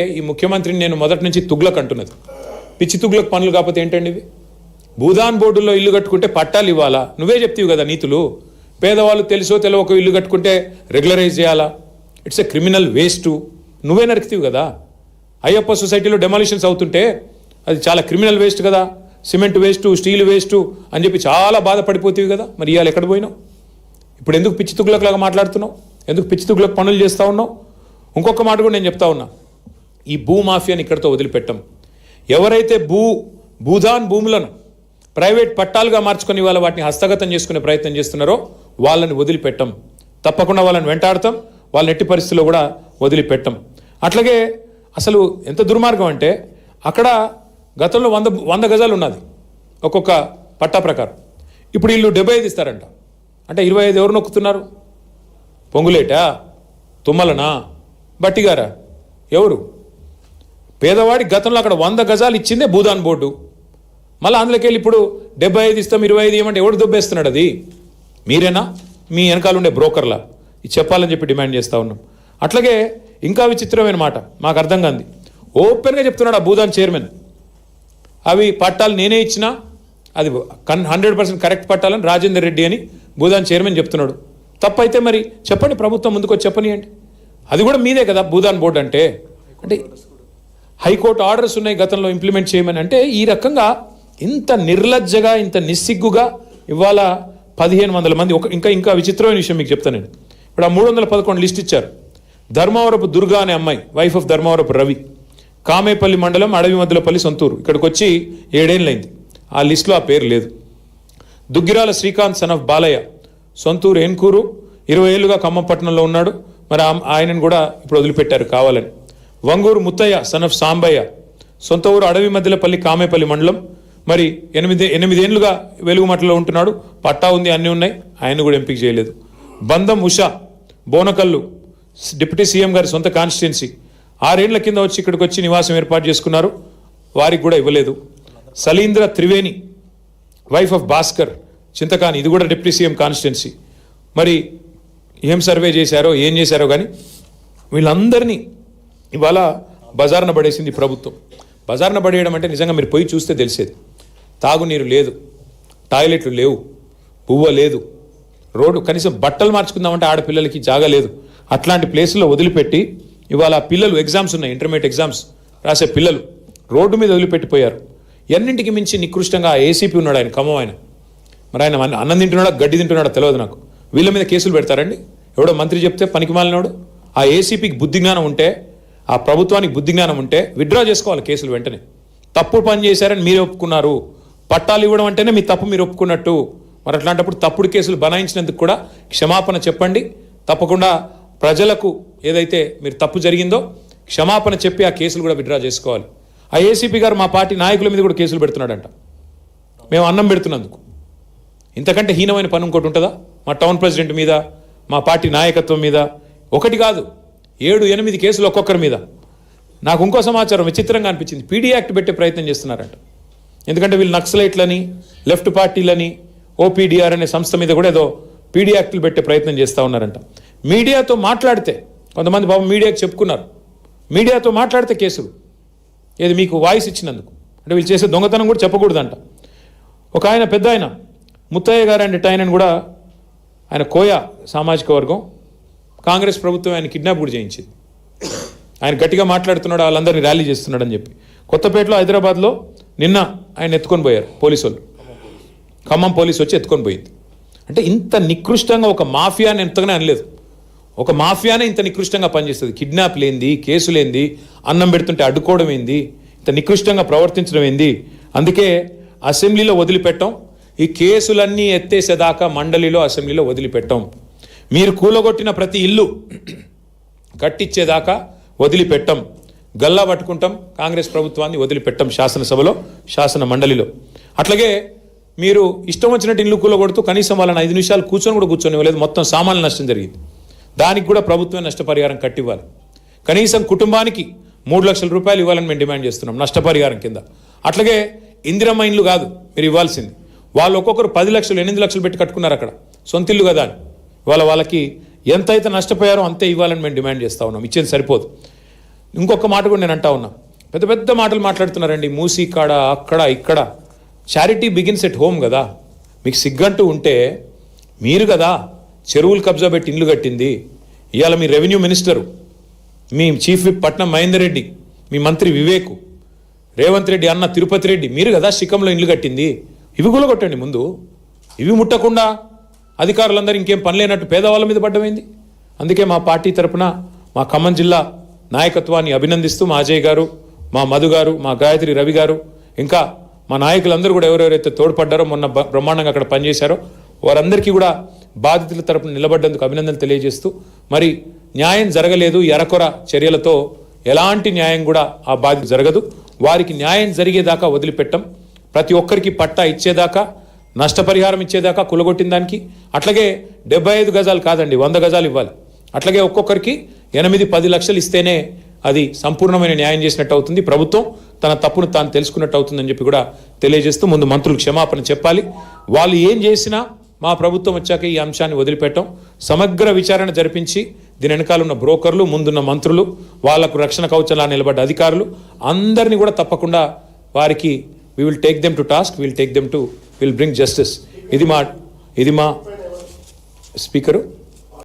ఈ ముఖ్యమంత్రిని నేను మొదటి నుంచి తుగ్లక్ అంటున్నది. పిచ్చి తుగ్లక్ పనులు కాకపోతే ఏంటండి ఇవి? భూదాన్ బోర్డుల్లో ఇల్లు కట్టుకుంటే పట్టాలు ఇవ్వాలా? నువ్వే చెప్తావు కదా నీతులు. పేదవాళ్ళు తెలుసో తెలియక ఇల్లు కట్టుకుంటే రెగ్యులరైజ్ చేయాలా? It's a criminal waste. నువ్వే నరుకుతావు కదా. అయ్యప్ప సొసైటీలో డెమాలిషన్స్ అవుతుంటే అది చాలా క్రిమినల్ వేస్ట్ కదా. సిమెంట్ వేస్ట్, స్టీల్ వేస్ట్ అని చెప్పి చాలా బాధపడిపోతావు కదా. మరి ఇవాళ ఎక్కడ పోయినావు? ఇప్పుడు ఎందుకు పిచ్చి తుగ్లక్ లాగా మాట్లాడుతున్నావు? ఎందుకు పిచ్చి తుగ్లక్ పనులు చేస్తూ ఉన్నావు? ఇంకొక మాట కూడా నేను చెప్తా ఉన్నా, ఈ భూ మాఫియాని ఇక్కడితో వదిలిపెట్టం. ఎవరైతే భూదాన్ భూములను ప్రైవేట్ పట్టాలుగా మార్చుకొని వాళ్ళ వాటిని హస్తగతం చేసుకునే ప్రయత్నం చేస్తున్నారో వాళ్ళని వదిలిపెట్టం. తప్పకుండా వాళ్ళని వెంటాడతాం. వాళ్ళని ఎట్టి పరిస్థితుల్లో కూడా వదిలిపెట్టం. అట్లాగే అసలు ఎంత దుర్మార్గం అంటే అక్కడ గతంలో 100 గజాలు ఉన్నది ఒక్కొక్క పట్టా ప్రకారం. ఇప్పుడు వీళ్ళు 75 ఇస్తారంట. అంటే 25 ఎవరు నొక్కుతున్నారు? పొంగులేటా, తుమ్మలనా, బట్టిగారా? ఎవరు? పేదవాడి గతంలో అక్కడ 100 గజాలు ఇచ్చిందే భూదాన్ బోర్డు. మళ్ళీ అందులోకి వెళ్ళి ఇప్పుడు 75 ఇస్తాం, 25 ఏమంటే ఎవడు దొబ్బేస్తున్నాడు? అది మీరేనా? మీ వెనకాల ఉండే బ్రోకర్లా? ఇది చెప్పాలని చెప్పి డిమాండ్ చేస్తూ ఉన్నాం. అట్లాగే ఇంకా విచిత్రమైన మాట మాకు అర్థం కాంది. ఓపెన్గా చెప్తున్నాడు ఆ భూదాన్ చైర్మన్, అవి పట్టాలు నేనే ఇచ్చినా అది 100% కరెక్ట్ పట్టాలని రాజేందర్ రెడ్డి అని భూదాన్ చైర్మన్ చెప్తున్నాడు. తప్పైతే మరి చెప్పండి, ప్రభుత్వం ముందుకు వచ్చి చెప్పనియండి. అది కూడా మీదే కదా భూదాన్ బోర్డు అంటే. హైకోర్టు ఆర్డర్స్ ఉన్నాయి గతంలో ఇంప్లిమెంట్ చేయమని. అంటే ఈ రకంగా ఇంత నిర్లజ్జగా, ఇంత నిస్సిగ్గుగా ఇవాళ 1500 మంది ఇంకా విచిత్రమైన విషయం మీకు చెప్తాను నేను. ఇప్పుడు ఆ 311 లిస్ట్ ఇచ్చారు. ధర్మవరపు దుర్గా అనే అమ్మాయి, వైఫ్ ఆఫ్ ధర్మవరపు రవి, కామేపల్లి మండలం, అడవి మధ్యలపల్లి, సొంతూరు. ఇక్కడికి వచ్చి 7 ఏళ్ళైంది. ఆ లిస్టులో ఆ పేరు లేదు. దుగ్గిరాల శ్రీకాంత్ సన్ ఆఫ్ బాలయ్య, సొంతూరు ఎన్కూరు, 20 ఏళ్ళుగా ఖమ్మంపట్నంలో ఉన్నాడు. మరి ఆయనను కూడా ఇప్పుడు వదిలిపెట్టారు కావాలని. వంగూరు ముత్తయ్య సన్ ఆఫ్ సాంబయ్య, సొంత ఊరు అడవి మధ్యలపల్లి, కామేపల్లి మండలం. మరి 8 ఏళ్ళుగా వెలుగుమట్టలో ఉంటున్నాడు. పట్టా ఉంది, అన్నీ ఉన్నాయి. ఆయన కూడా ఎంపిక చేయలేదు. బంధం ఉషా, బోనకల్లు, డిప్యూటీ సీఎం గారి సొంత కాన్స్టిట్యున్సీ. 6 ఏళ్ల కింద వచ్చి ఇక్కడికి వచ్చి నివాసం ఏర్పాటు చేసుకున్నారు. వారికి కూడా ఇవ్వలేదు. సలీంద్ర త్రివేణి, వైఫ్ ఆఫ్ భాస్కర్, చింతకాని, ఇది కూడా డిప్యూటీ సీఎం కాన్స్టిట్యున్సీ. మరి ఏం సర్వే చేశారో ఏం చేశారో కానీ వీళ్ళందరినీ ఇవాళ బజార్న పడేసింది ప్రభుత్వం. బజార్న పడేయడం అంటే నిజంగా మీరు పోయి చూస్తే తెలిసేది. తాగునీరు లేదు, టాయిలెట్లు లేవు, పువ్వ లేదు, రోడ్డు కనీసం బట్టలు మార్చుకుందామంటే ఆడపిల్లలకి జాగా లేదు. అట్లాంటి ప్లేసుల్లో వదిలిపెట్టి ఇవాళ పిల్లలు ఎగ్జామ్స్ ఉన్నాయి, ఇంటర్మీడియట్ ఎగ్జామ్స్ రాసే పిల్లలు రోడ్డు మీద వదిలిపెట్టిపోయారు. ఎన్నింటికి మించి నికృష్టంగా ఏసీపీ ఉన్నాడు ఆయన, ఖమ్మం ఆయన. మరి ఆయన అన్నం తింటున్నాడా గడ్డి తింటున్నాడా తెలియదు నాకు. వీళ్ళ మీద కేసులు పెడతారండి? ఎవడో మంత్రి చెప్తే పనికి మాలినోడు. ఆ ఏసీపీకి బుద్ధి జ్ఞానం ఉంటే, ఆ ప్రభుత్వానికి బుద్ధి జ్ఞానం ఉంటే విత్డ్రా చేసుకోవాలి కేసులు వెంటనే. తప్పుడు పని చేశారని మీరు ఒప్పుకున్నారు. పట్టాలు ఇవ్వడం అంటేనే మీ తప్పు మీరు ఒప్పుకున్నట్టు. మరి అట్లాంటప్పుడు తప్పుడు కేసులు బనాయించినందుకు కూడా క్షమాపణ చెప్పండి. తప్పకుండా ప్రజలకు ఏదైతే మీరు తప్పు జరిగిందో క్షమాపణ చెప్పి ఆ కేసులు కూడా విత్డ్రా చేసుకోవాలి. ఆ ఏసీపీ గారు మా పార్టీ నాయకుల మీద కూడా కేసులు పెడుతున్నాడంట, మేము అన్నం పెడుతున్నందుకు. ఇంతకంటే హీనమైన పని ఇంకోటి ఉంటుందా? మా టౌన్ ప్రెసిడెంట్ మీద, మా పార్టీ నాయకత్వం మీద ఒకటి కాదు 7-8 కేసులు ఒక్కొక్కరి మీద. నాకు ఇంకో సమాచారం విచిత్రంగా అనిపించింది. పీడీ యాక్ట్ పెట్టే ప్రయత్నం చేస్తున్నారంట. ఎందుకంటే వీళ్ళు నక్సలైట్లని, లెఫ్ట్ పార్టీలని, ఓపీడీఆర్ అనే సంస్థ మీద కూడా ఏదో పీడీ యాక్టులు పెట్టే ప్రయత్నం చేస్తూ ఉన్నారంట. మీడియాతో మాట్లాడితే, కొంతమంది బాబు మీడియాకి చెప్పుకున్నారు, మీడియాతో మాట్లాడితే కేసులు. ఏది మీకు వాయిస్ ఇచ్చినందుకు. అంటే వీళ్ళు చేసే దొంగతనం కూడా చెప్పకూడదంట. ఒక ఆయన పెద్ద ఆయన ముత్తయ్య గారు అంటే ఆయనను కూడా, ఆయన కోయ సామాజిక వర్గం, కాంగ్రెస్ ప్రభుత్వం ఆయన కిడ్నాప్ కూడా చేయించింది. ఆయన గట్టిగా మాట్లాడుతున్నాడు, వాళ్ళందరినీ ర్యాలీ చేస్తున్నాడు అని చెప్పి. కొత్తపేటలో, హైదరాబాద్లో నిన్న ఆయన ఎత్తుకొని పోయారు పోలీసు వాళ్ళు. ఖమ్మం పోలీసు వచ్చి ఎత్తుకొని పోయింది. అంటే ఇంత నికృష్టంగా ఒక మాఫియాని ఎంతగానే అనలేదు. ఒక మాఫియానే ఇంత నికృష్టంగా పనిచేస్తుంది. కిడ్నాప్ లేంది, కేసులేంది, అన్నం పెడుతుంటే అడ్డుకోవడం ఏంది, ఇంత నికృష్టంగా ప్రవర్తించడం ఏంది. అందుకే అసెంబ్లీలో వదిలిపెట్టాం. ఈ కేసులన్నీ ఎత్తేసేదాకా మండలిలో, అసెంబ్లీలో వదిలిపెట్టాం. మీరు కూలగొట్టిన ప్రతి ఇల్లు కట్టించేదాకా వదిలిపెట్టాం. గల్లా పట్టుకుంటాం. కాంగ్రెస్ ప్రభుత్వాన్ని వదిలిపెట్టాం శాసనసభలో, శాసన మండలిలో. అట్లాగే మీరు ఇష్టం వచ్చినట్టు ఇల్లు కూలగొడుతూ కనీసం వాళ్ళని 5 నిమిషాలు కూర్చొని ఇవ్వలేదు. మొత్తం సామాన్య నష్టం జరిగింది. దానికి కూడా ప్రభుత్వం నష్టపరిహారం కట్టివ్వాలి. కనీసం కుటుంబానికి 3 లక్షల రూపాయలు ఇవ్వాలని మేము డిమాండ్ చేస్తున్నాం నష్టపరిహారం కింద. అట్లాగే ఇందిరమ్మ ఇండ్లు కాదు మీరు ఇవ్వాల్సింది. వాళ్ళు ఒక్కొక్కరు 10 లక్షలు, 8 లక్షలు పెట్టి కట్టుకున్నారు అక్కడ, సొంత ఇల్లు కదా అని. వాళ్ళకి ఎంతైతే నష్టపోయారో అంతే ఇవ్వాలని మేము డిమాండ్ చేస్తూ ఉన్నాం. ఇచ్చేది సరిపోదు. ఇంకొక మాట కూడా నేను అంటా ఉన్నా, పెద్ద పెద్ద మాటలు మాట్లాడుతున్నారండి, మూసి కాడ అక్కడ ఇక్కడ. చారిటీ బిగిన్స్ ఎట్ హోమ్ కదా. మీకు సిగ్గంటూ ఉంటే మీరు కదా చెరువులు కబ్జా పెట్టి ఇల్లు కట్టింది. ఇవాళ మీ రెవెన్యూ మినిస్టరు, మీ చీఫ్ విప్ పట్నం మహేందర్ రెడ్డి, మీ మంత్రి వివేక్, రేవంత్ రెడ్డి అన్న తిరుపతి రెడ్డి, మీరు కదా శిఖంలో ఇల్లు కట్టింది. ఇవి కూలగొట్టండి ముందు. ఇవి ముట్టకుండా అధికారులందరూ ఇంకేం పని లేనట్టు పేదవాళ్ళ మీద పడ్డమైంది. అందుకే మా పార్టీ తరపున మా ఖమ్మం జిల్లా నాయకత్వాన్ని అభినందిస్తూ మా అజయ్ గారు, మా మధు గారు, మా గాయత్రి రవి గారు, ఇంకా మా నాయకులందరూ కూడా ఎవరెవరైతే తోడ్పడ్డారో, మొన్న బ్రహ్మాండంగా అక్కడ పనిచేశారో వారందరికీ కూడా బాధితుల తరపున నిలబడ్డందుకు అభినందనలు తెలియజేస్తూ, మరి న్యాయం జరగలేదు, ఎరకొర చర్యలతో ఎలాంటి న్యాయం కూడా ఆ బాధ్యత జరగదు. వారికి న్యాయం జరిగేదాకా వదిలిపెట్టం. ప్రతి ఒక్కరికి పట్టా ఇచ్చేదాకా, నష్టపరిహారం ఇచ్చేదాకా, కులగొట్టిన దానికి. అట్లాగే 75 గజాలు కాదండి, 100 గజాలు ఇవ్వాలి. అట్లాగే ఒక్కొక్కరికి 8-10 లక్షలు ఇస్తేనే అది సంపూర్ణమైన న్యాయం చేసినట్టు అవుతుంది. ప్రభుత్వం తన తప్పును తాను తెలుసుకున్నట్టు అవుతుందని చెప్పి కూడా తెలియజేస్తూ, ముందు మంత్రులకు క్షమాపణ చెప్పాలి. వాళ్ళు ఏం చేసినా మా ప్రభుత్వం వచ్చాక ఈ అంశాన్ని వదిలిపెట్టాం. సమగ్ర విచారణ జరిపించి దీని వెనకాల ఉన్న బ్రోకర్లు, ముందున్న మంత్రులు, వాళ్లకు రక్షణ కవచంలా నిలబడ్డ అధికారులు అందరినీ కూడా తప్పకుండా వారికి we will take them to task, we will take them to, we will bring justice. ఇది మా స్పీకరు